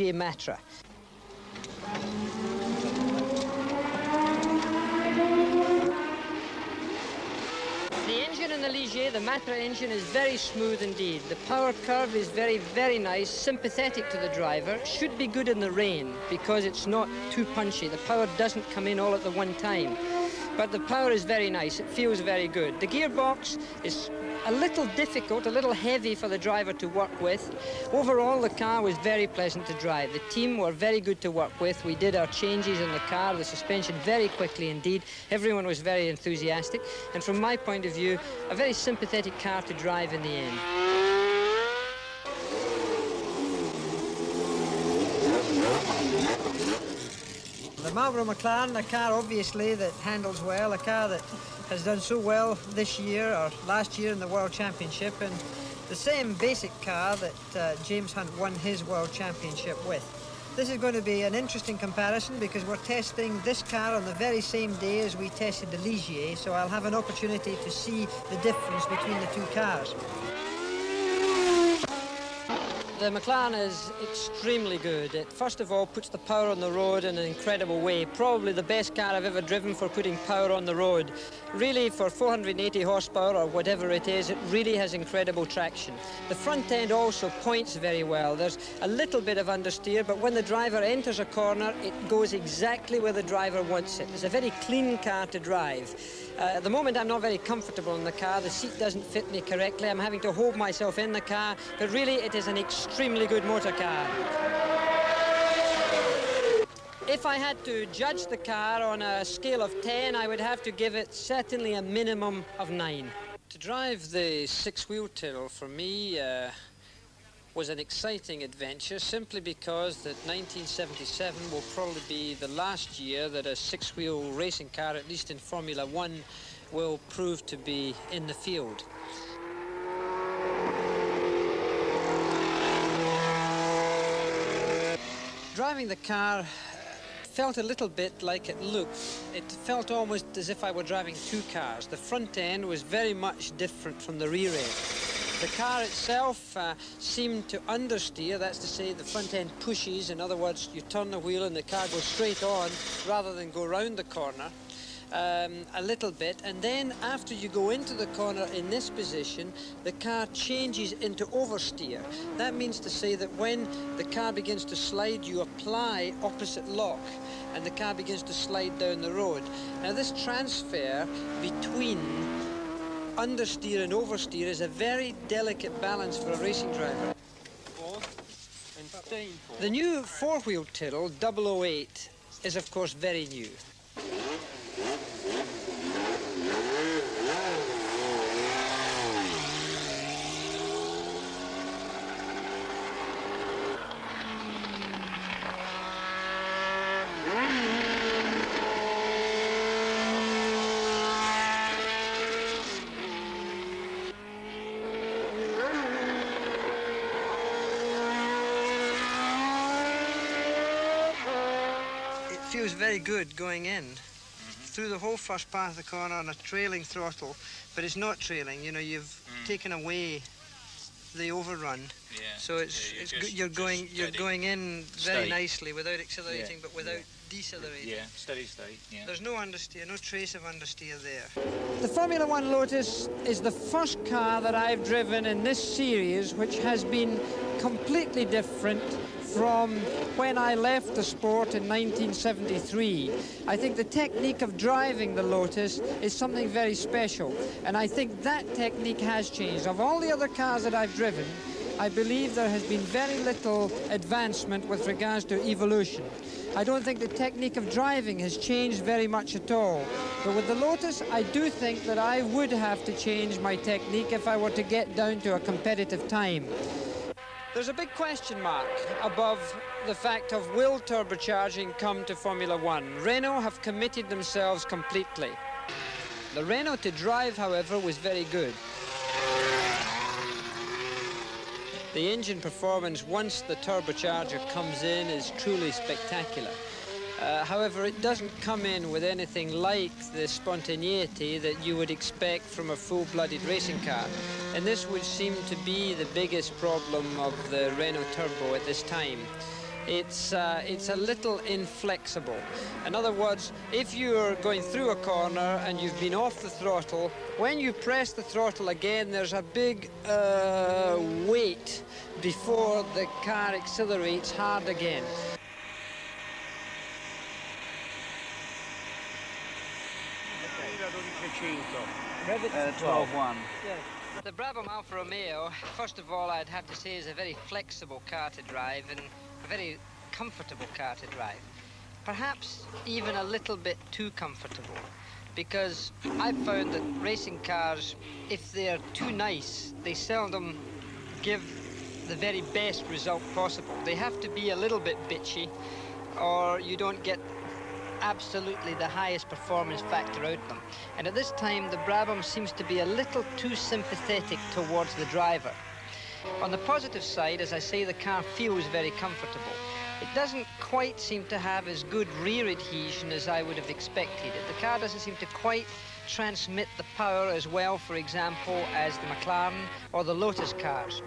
Ligier Matra. The engine in the Ligier, the Matra engine, is very smooth indeed. The power curve is very, very nice, sympathetic to the driver. Should be good in the rain because it's not too punchy. The power doesn't come in all at the one time. But the power is very nice. It feels very good. The gearbox is a little difficult, a little heavy for the driver to work with. Overall, the car was very pleasant to drive. The team were very good to work with. We did our changes in the car, the suspension, very quickly indeed. Everyone was very enthusiastic. And from my point of view, a very sympathetic car to drive in the end. The Marlboro McLaren, a car obviously that handles well, a car that has done so well this year or last year in the World Championship, and the same basic car that James Hunt won his World Championship with. This is going to be an interesting comparison because we're testing this car on the very same day as we tested the Ligier, so I'll have an opportunity to see the difference between the two cars. The McLaren is extremely good. It first of all puts the power on the road in an incredible way. Probably the best car I've ever driven for putting power on the road. Really, for 480 horsepower or whatever it is, it really has incredible traction. The front end also points very well. There's a little bit of understeer, but when the driver enters a corner, it goes exactly where the driver wants it. It's a very clean car to drive. At the moment, I'm not very comfortable in the car. The seat doesn't fit me correctly. I'm having to hold myself in the car, but really it is an extremely good motor car. If I had to judge the car on a scale of 10, I would have to give it certainly a minimum of 9. To drive the six-wheel Tyrrell for me was an exciting adventure simply because that 1977 will probably be the last year that a six-wheel racing car, at least in Formula One, will prove to be in the field. Driving the car felt a little bit like it looked. It felt almost as if I were driving two cars. The front end was very much different from the rear end. The car itself seemed to understeer, that's to say the front end pushes, in other words you turn the wheel and the car goes straight on rather than go round the corner a little bit, and then after you go into the corner in this position the car changes into oversteer. That means to say that when the car begins to slide you apply opposite lock and the car begins to slide down the road. Now this transfer between understeer and oversteer is a very delicate balance for a racing driver. The new four-wheel Tyrrell 008 is of course very new. Feels very good going in through the whole first part of the corner on a trailing throttle, but it's not trailing. You know, you've taken away the overrun, so it's good. You're going in very nicely without accelerating, but without decelerating. Yeah, steady state. Yeah. There's no understeer, no trace of understeer there. The Formula One Lotus is the first car that I've driven in this series which has been completely different from when I left the sport in 1973. I think the technique of driving the Lotus is something very special, and I think that technique has changed. Of all the other cars that I've driven, I believe there has been very little advancement with regards to evolution. I don't think the technique of driving has changed very much at all. But with the Lotus, I do think that I would have to change my technique if I were to get down to a competitive time. There's a big question mark above the fact of will turbocharging come to Formula One. Renault have committed themselves completely. The Renault to drive, however, was very good. The engine performance once the turbocharger comes in is truly spectacular. However, it doesn't come in with anything like the spontaneity that you would expect from a full-blooded racing car. And this would seem to be the biggest problem of the Renault Turbo at this time. it's a little inflexible. In other words, if you're going through a corner and you've been off the throttle, when you press the throttle again, there's a big wait before the car accelerates hard again. Rev it to 12.1. Yes. The Brabham Alfa Romeo, first of all, I'd have to say is a very flexible car to drive and a very comfortable car to drive. Perhaps even a little bit too comfortable, because I've found that racing cars, if they're too nice, they seldom give the very best result possible. They have to be a little bit bitchy, or you don't get absolutely the highest performance factor out of them. And at this time, the Brabham seems to be a little too sympathetic towards the driver. On the positive side, as I say, the car feels very comfortable. It doesn't quite seem to have as good rear adhesion as I would have expected. The car doesn't seem to quite transmit the power as well, for example, as the McLaren or the Lotus cars.